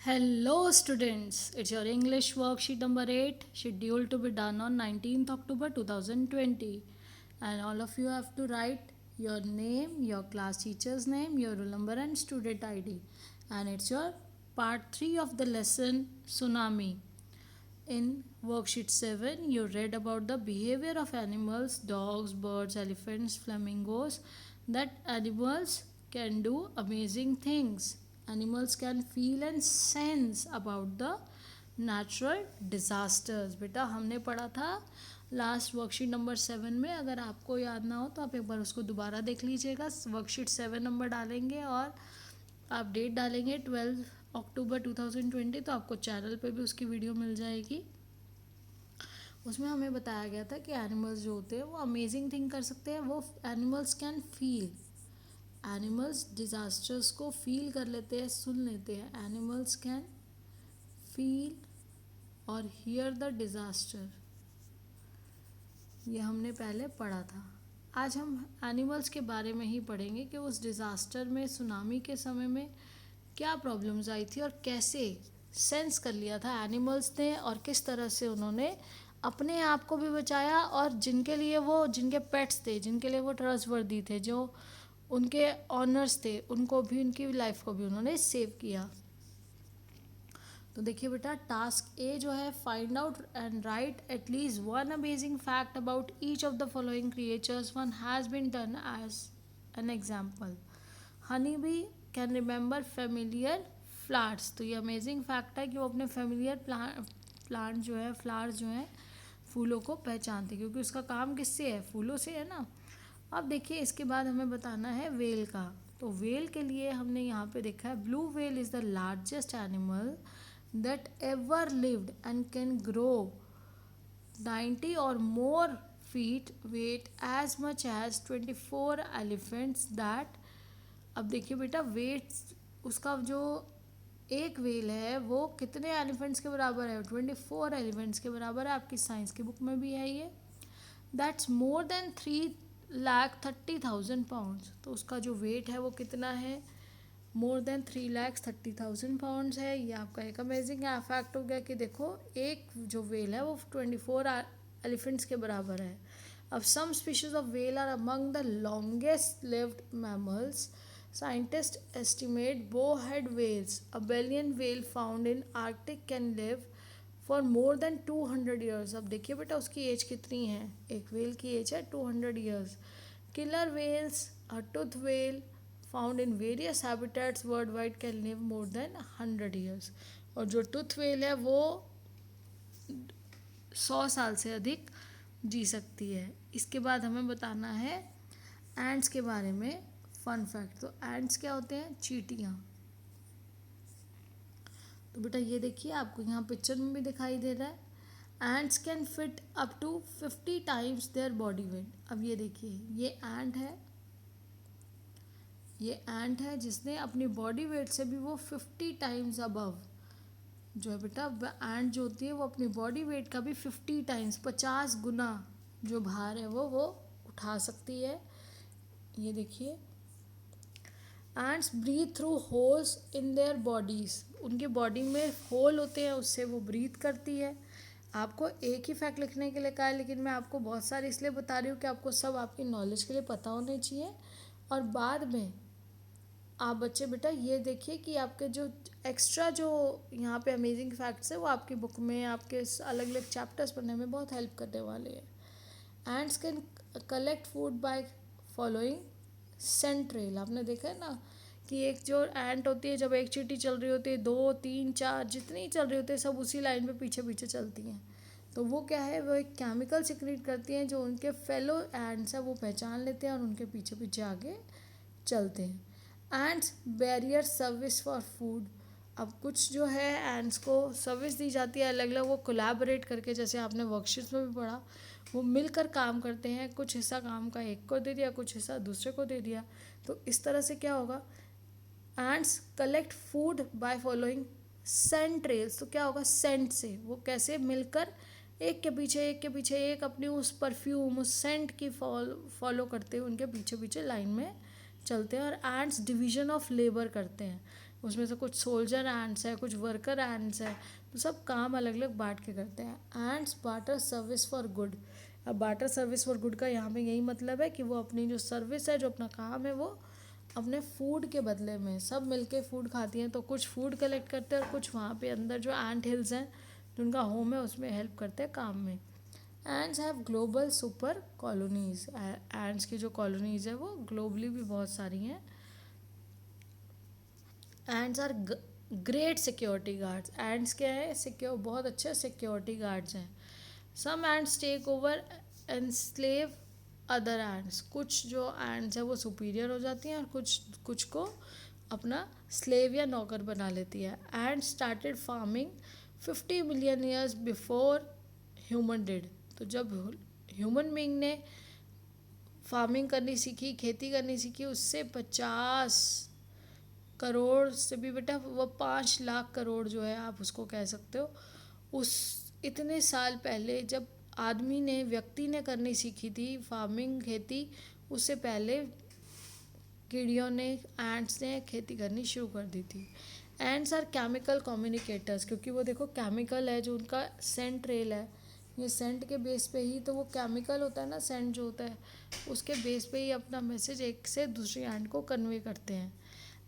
Hello students, it's your English worksheet number 8 scheduled to be done on 19th October 2020, and all of you have to write your name, your class teacher's name, your roll number and student ID, and it's your part 3 of the lesson Tsunami. In worksheet 7, you read about the behavior of animals, dogs, birds, elephants, flamingos, that animals can do amazing things. Animals can feel and sense about the natural disasters. बेटा हमने पढ़ा था last worksheet number 7 में. अगर आपको याद ना हो तो आप एक बार उसको दोबारा देख लीजिएगा. वर्कशीट 7 नंबर डालेंगे और आप डेट डालेंगे 12 अक्टूबर 2020, तो आपको चैनल पे भी उसकी वीडियो मिल जाएगी. उसमें हमें बताया गया था कि एनिमल्स जो होते हैं वो अमेजिंग थिंग कर सकते हैं. वो animals can feel, animals disasters को फील कर लेते हैं, सुन लेते हैं. एनिमल्स कैन फील और हियर द डिजास्टर, ये हमने पहले पढ़ा था. आज हम एनिमल्स के बारे में ही पढ़ेंगे कि उस डिज़ास्टर में, सुनामी के समय में क्या प्रॉब्लम्स आई थी और कैसे सेंस कर लिया था एनिमल्स ने, और किस तरह से उन्होंने अपने आप को भी बचाया और जिनके लिए वो, जिनके पेट्स थे, जिनके लिए वो ट्रस्टवर्दी थे, जो उनके ऑनर्स थे, उनको भी, उनकी लाइफ को भी उन्होंने सेव किया. तो देखिए बेटा, टास्क ए जो है, find out and write at least one amazing fact about each of the following creatures. One has been done as an example. Honey bee can remember familiar flowers. तो ये अमेजिंग फैक्ट है कि वो अपने familiar plant जो है, flowers जो हैं, फूलों को पहचानते, क्योंकि उसका काम किससे है, फूलों से है ना. अब देखिए, इसके बाद हमें बताना है वेल का. तो वेल के लिए हमने यहाँ पे देखा है, blue whale is the largest animal that ever lived and can grow 90 or more feet, weight as much as 24 elephants. that अब देखिए बेटा, वेट उसका जो एक वेल है वो कितने एलिफेंट्स के बराबर है, 24 एलिफेंट्स के बराबर है. आपकी साइंस की बुक में भी है ये. That's more than 3,30,000 pounds. तो उसका जो वेट है वो कितना है, मोर देन 3,30,000 पाउंड्स है. ये आपका एक अमेजिंग फैक्ट हो गया कि देखो, एक जो वेल है वो 24 एलिफेंट्स के बराबर है. अब some species of whale are among the longest lived mammals. Scientist estimate bowhead whales, a baleen whale found in Arctic, can live for more than 200 years. अब देखिए बेटा, उसकी एज कितनी है, एक वेल की एज है 200 years. Killer whales, a tooth whale found in various habitats worldwide, can live more than 100 years. और जो टूथ वेल है वो 100 साल से अधिक जी सकती है. इसके बाद हमें बताना है एंट्स के बारे में फन फैक्ट. तो एंट्स क्या होते हैं, चींटियाँ. तो बेटा ये देखिए, आपको यहाँ पिक्चर में भी दिखाई दे रहा है, ants can fit up to 50 times their body weight. अब ये देखिए, ये एंट है, ये एंट है जिसने अपनी बॉडी वेट से भी वो 50 टाइम्स अबव जो है बेटा, एंट जो होती है वो अपनी बॉडी वेट का भी 50 टाइम्स, 50 गुना जो भार है वो उठा सकती है. ये देखिए, ants breathe through holes in their bodies. उनकी बॉडी में होल होते हैं, उससे वो ब्रीथ करती है. आपको एक ही फैक्ट लिखने के लिए कहा है, लेकिन मैं आपको बहुत सारे इसलिए बता रही हूँ कि आपको सब आपकी नॉलेज के लिए पता होने चाहिए. और बाद में आप बच्चे बेटा ये देखिए कि आपके जो एक्स्ट्रा जो यहाँ पे अमेजिंग फैक्ट्स है वो आपकी बुक में, आपके अलग अलग चैप्टर्स पढ़ने में बहुत हेल्प करने वाले हैं. Ants can collect food by following scent trail. आपने देखा है ना कि एक जो एंट होती है, जब एक चींटी चल रही होती है, 2, 3, 4 जितनी चल रही होती है, सब उसी लाइन पे पीछे पीछे चलती हैं. तो वो क्या है, वो एक केमिकल सिक्रीट करती हैं जो उनके फेलो एंट्स हैं वो पहचान लेते हैं और उनके पीछे पीछे आगे चलते हैं. Ends barrier service for food. अब कुछ जो है एंड्स को सर्विस दी जाती है अलग अलग, वो कोलैबोरेट करके, जैसे आपने वर्कशीट्स में भी पढ़ा, वो मिलकर काम करते हैं. कुछ हिस्सा काम का एक को दे दिया, कुछ हिस्सा दूसरे को दे दिया. तो इस तरह से क्या होगा, ants collect food by following scent trails. तो क्या होगा, सेंट से वो कैसे मिलकर एक के पीछे एक के पीछे एक अपनी उस परफ्यूम, उस सेंट की फॉलो करते हुए उनके पीछे पीछे लाइन में चलते हैं. और एंड्स डिवीजन ऑफ लेबर करते हैं. उसमें से कुछ सोल्जर एंड्स है, कुछ वर्कर एंड्स है, तो सब काम अलग अलग बांट के करते हैं। Ends barter service for good. अब बार्टर सर्विस फॉर गुड का यहाँ पे यही मतलब है कि वो अपनी जो सर्विस है, जो अपना काम है, वो अपने फूड के बदले में सब मिलके फूड खाती हैं, तो कुछ फूड कलेक्ट करते हैं और कुछ वहाँ पे अंदर जो एंट हिल्स हैं जो उनका होम है उसमें हेल्प करते हैं काम में। Ends have global super colonies. Ends की जो कॉलोनीज है वो ग्लोबली भी बहुत सारी हैं। Ants are great security guards. Ants क्या है, सिक्योर, बहुत अच्छे सिक्योरिटी गार्ड्स हैं। Some ants take over enslave other ants. कुछ जो एंड्स है वो सुपीरियर हो जाती हैं और कुछ को अपना स्लेव या नौकर बना लेती है। And started farming 50 million years before human did. तो जब ह्यूमन बीइंग ने फार्मिंग करनी सीखी, खेती करनी सीखी, उससे 50 करोड़ से भी बेटा वो 5 लाख करोड़ जो है आप उसको कह सकते हो, उस इतने साल पहले जब आदमी ने, व्यक्ति ने करनी सीखी थी फार्मिंग, खेती, उससे पहले कीड़ियों ने, एंट्स ने खेती करनी शुरू कर दी थी। एंट्स आर केमिकल कम्युनिकेटर्स, क्योंकि वो देखो केमिकल है जो उनका सेंट रेल है, ये सेंट के बेस पे ही, तो वो केमिकल होता है ना, सेंट जो होता है उसके बेस पे ही अपना मैसेज एक से दूसरी एंट को कन्वे करते हैं।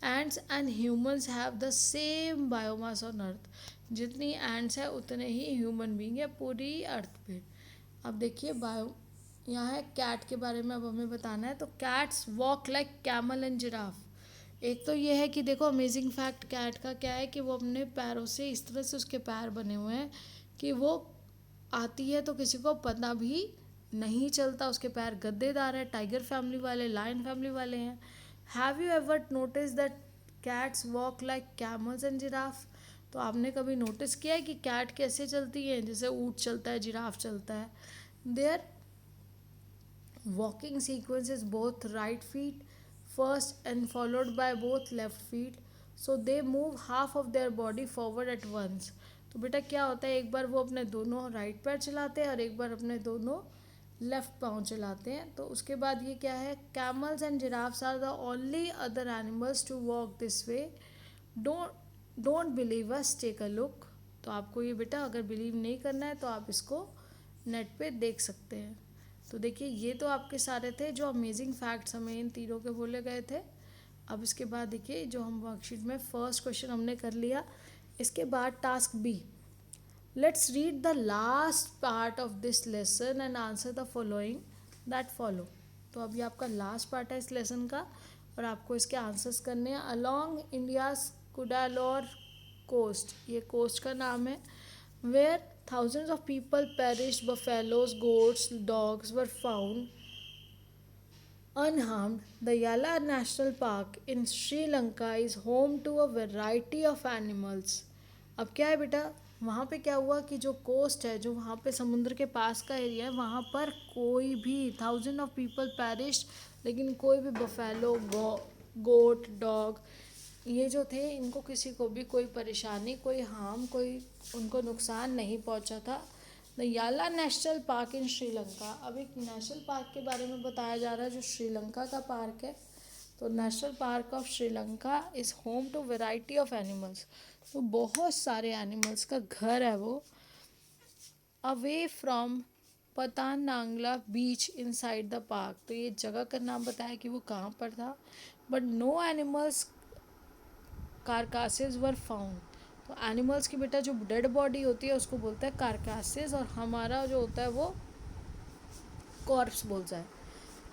Ants and humans have the same biomass on earth. जितनी एंट्स है उतने ही ह्यूमन बीइंग है पूरी अर्थ पे। अब देखिए बायो, यहाँ है कैट के बारे में अब हमें बताना है। तो cats walk like camel and giraffe. एक तो ये है कि देखो अमेजिंग फैक्ट कैट का क्या है कि वो अपने पैरों से, इस तरह से उसके पैर बने हुए हैं कि वो आती है तो किसी को पता भी नहीं चलता। उसके पैर गद्देदार है, टाइगर फैमिली वाले, लायन फैमिली वाले हैं। Have you ever notice that cats walk like camels and giraffe? तो आपने कभी नोटिस किया है कि कैट कैसे चलती है, जैसे ऊँट चलता है, जिराफ चलता है। Their walking sequence is both right feet first and followed by both left feet, so they move half of their body forward at once। तो बेटा क्या होता है, एक बार वो अपने दोनों राइट पैर चलाते हैं और एक बार अपने दोनों लेफ्ट पाँव चलाते हैं। तो उसके बाद ये क्या है, camels and giraffes are the only other animals to walk this way. Don't believe us, take a look. तो आपको ये बेटा अगर बिलीव नहीं करना है तो आप इसको नेट पे देख सकते हैं। तो देखिए ये तो आपके सारे थे जो अमेजिंग फैक्ट्स हमें इन तीनों के बोले गए थे। अब इसके बाद देखिए जो हम वर्कशीट में फर्स्ट क्वेश्चन हमने कर लिया, इसके बाद task B, let's read the last part of this lesson and answer the following that follow. तो अभी आपका लास्ट पार्ट है इस लेसन का और आपको इसके आंसर्स करने हैं। अलॉन्ग इंडियाज कुडालोर कोस्ट, ये कोस्ट का नाम है, where thousands of people perished, buffaloes, goats, dogs were found unharmed. The Yala National Park in Sri Lanka is home to a variety of animals. अब क्या है बेटा, वहाँ पे क्या हुआ कि जो कोस्ट है, जो वहाँ पे समुद्र के पास का एरिया है, वहाँ पर कोई भी 1000 ऑफ पीपल पेरिश, लेकिन कोई भी बफेलो, गोट, डॉग, ये जो थे इनको किसी को भी कोई परेशानी, कोई हार्म, कोई उनको नुकसान नहीं पहुंचा था। द याला नेशनल पार्क इन श्रीलंका। अब एक नेशनल पार्क के बारे में बताया जा रहा है जो श्रीलंका का पार्क है। तो national park of Sri Lanka is home to variety of animals. तो बहुत सारे एनिमल्स का घर है वो। Away from Patanangala beach inside the park. तो ये जगह का नाम बताया कि वो कहाँ पर था। But no animals carcasses were found. तो एनिमल्स की बेटा जो डेड बॉडी होती है उसको बोलते हैं कारकासेस, और हमारा जो होता है वो कॉर्प्स बोलता है।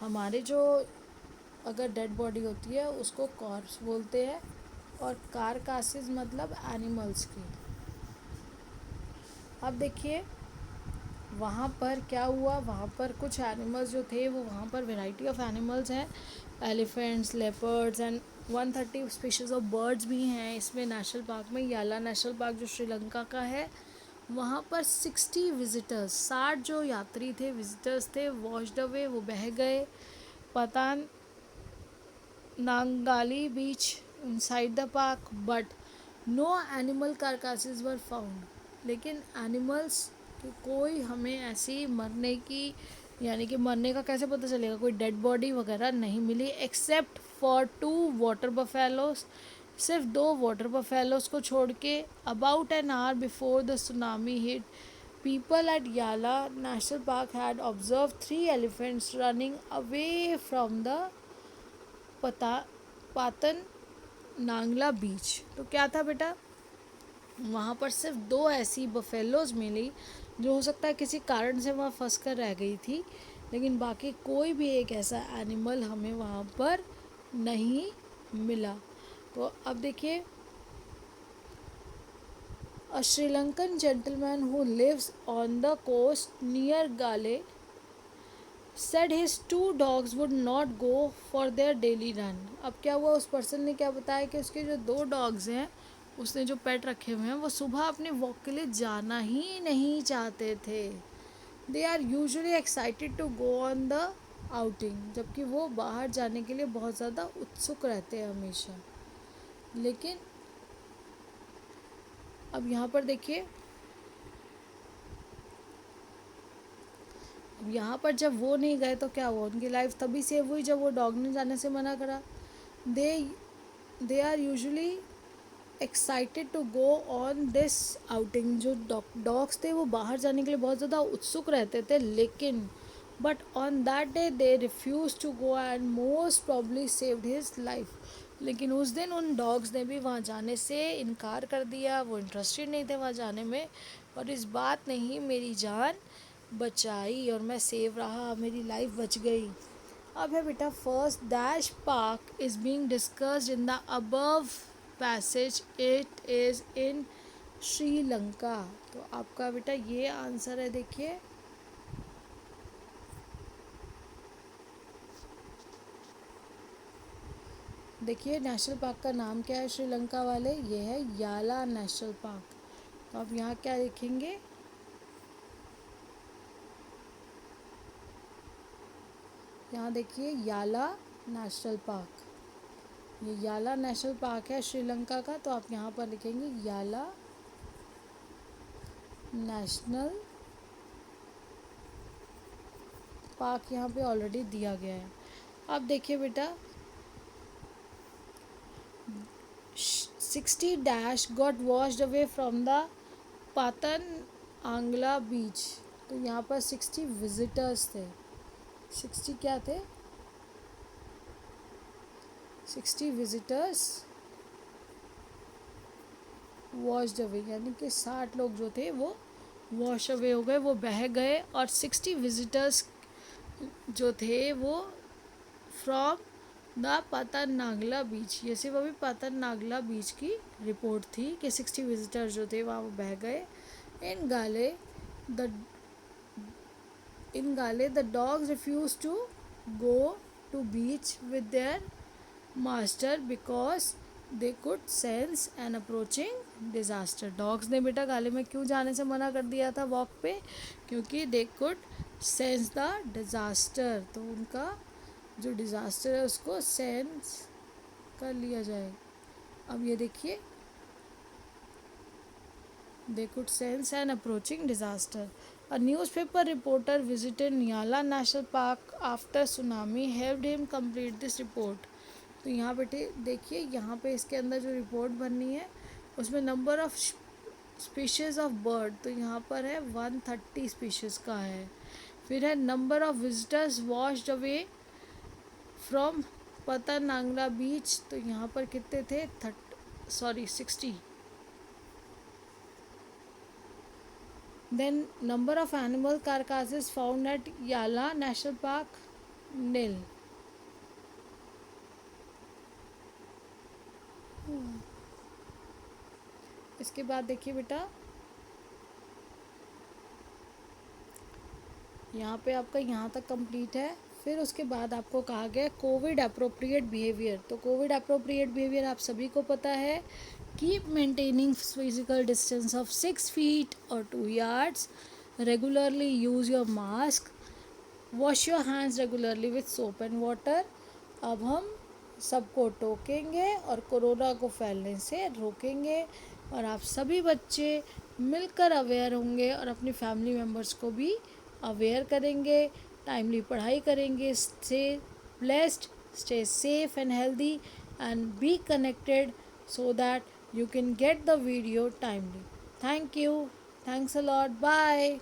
हमारे जो अगर डेड बॉडी होती है उसको कॉर्प्स बोलते हैं, और कारकासेस मतलब एनिमल्स की। अब देखिए वहाँ पर क्या हुआ, वहाँ पर कुछ एनिमल्स जो थे वो, वहाँ पर वैरायटी ऑफ एनिमल्स हैं, elephants, leopards and 130 species of birds भी हैं इसमें नेशनल पार्क में। याला नेशनल पार्क जो श्रीलंका का है, वहाँ पर 60 विजिटर्स, 60 जो यात्री थे, विजिटर्स थे, वॉश्ड अवे, वो बह गए। Patanangala beach inside the park, but no animal carcasses were found. लेकिन एनिमल्स कि कोई हमें ऐसी मरने की, यानी कि मरने का कैसे पता चलेगा, कोई डेड बॉडी वगैरह नहीं मिली, एक्सेप्ट फॉर 2 वाटर बफेलोस सिर्फ 2 वाटर बफेलोज को छोड़ के। About an hour before the tsunami hit, people at Yala National Park had observed 3 elephants running away from the पता पातन नांगला बीच। तो क्या था बेटा, वहाँ पर सिर्फ 2 ऐसी बफेलोज मिली जो हो सकता है किसी कारण से वहाँ फंस कर रह गई थी, लेकिन बाकी कोई भी एक ऐसा एनिमल हमें वहाँ पर नहीं मिला। तो अब देखिए, a Sri Lankan gentleman who lives on the coast near Gale said his 2 dogs would not go for their daily run। अब क्या हुआ, उस पर्सन ने क्या बताया कि उसके जो 2 डॉग्स हैं, उसने जो पेट रखे हुए हैं, वो सुबह अपने वॉक के लिए जाना ही नहीं चाहते थे। They are usually excited to go on the outing, जबकि वो बाहर जाने के लिए बहुत ज़्यादा उत्सुक रहते हैं हमेशा। लेकिन अब यहाँ पर देखिए, अब यहाँ पर जब वो नहीं गए तो क्या हुआ, उनकी लाइफ तभी सेव हुई जब वो डॉग ने जाने से मना करा। They are usually excited to go on this outing, जो डॉग्स थे वो बाहर जाने के लिए बहुत ज़्यादा उत्सुक रहते थे, लेकिन but on that day they refuse to go and most probably saved his life. लेकिन उस दिन उन डॉग्स ने भी वहाँ जाने से इनकार कर दिया, वो इंटरेस्टेड नहीं थे वहाँ जाने में, और इस बात ने ही मेरी जान बचाई और मैं सेव रहा, मेरी लाइफ बच गई। अब है बेटा, first dash park is being discussed in the above passage, it is in Sri Lanka. तो आपका बेटा ये आंसर है। देखिए, देखिए नेशनल पार्क का नाम क्या है श्रीलंका वाले, ये है याला नेशनल पार्क। तो आप यहाँ क्या लिखेंगे, यहाँ देखिए याला नेशनल पार्क, ये याला नेशनल पार्क है श्रीलंका का। तो आप यहाँ पर लिखेंगे याला नेशनल पार्क, यहाँ पे ऑलरेडी दिया गया है। अब देखिए बेटा, 60 dash got washed away from the Patanangala beach. तो यहाँ पर 60 विजिटर्स थे। 60 क्या थे, 60 विजिटर्स वॉश्ड अवे, यानी कि 60 लोग जो थे वो वॉश अवे हो गए, वो बह गए, और 60 विजिटर्स जो थे वो फ्रॉम द पातन नागला बीच। ये सिर्फ अभी पातन नागला बीच की रिपोर्ट थी कि 60 विजिटर्स जो थे वहाँ वो बह गए। In Galle the dogs refuse to go to beach with their master because they could sense an approaching disaster. Dogs ने बेटा गाले में क्यों जाने से मना कर दिया था वॉक पे, क्योंकि दे कुड सेंस द डिज़ास्टर, तो उनका जो डिज़ास्टर है उसको सेंस कर लिया जाए। अब ये देखिए, they could sense an approaching disaster. A newspaper reporter visited Yala national park after tsunami helped him complete this report. तो यहाँ बेटे देखिए, यहाँ पे इसके अंदर जो रिपोर्ट बननी है उसमें number of species of bird, तो यहाँ पर है 130 स्पीशीज़ का है। फिर है number of visitors washed away from Patanangala beach, तो यहाँ पर कितने थे, 60। Then number of animal carcasses found at Yala national park, nil। इसके बाद देखिए बेटा, यहाँ पे आपका यहाँ तक कंप्लीट है। फिर उसके बाद आपको कहा गया कोविड अप्रोप्रिएट बिहेवियर। तो कोविड अप्रोप्रिएट बिहेवियर आप सभी को पता है, keep maintaining physical distance of 6 feet और 2 yards, regularly use your mask, wash your hands regularly with soap and water. अब हम सबको टोकेंगे और कोरोना को फैलने से रोकेंगे, और आप सभी बच्चे मिलकर अवेयर होंगे और अपनी फैमिली मेम्बर्स को भी अवेयर करेंगे, टाइमली पढ़ाई करेंगे। Stay blessed, stay safe and healthy and be connected so that you can get the video timely. Thank you. Thanks a lot. Bye.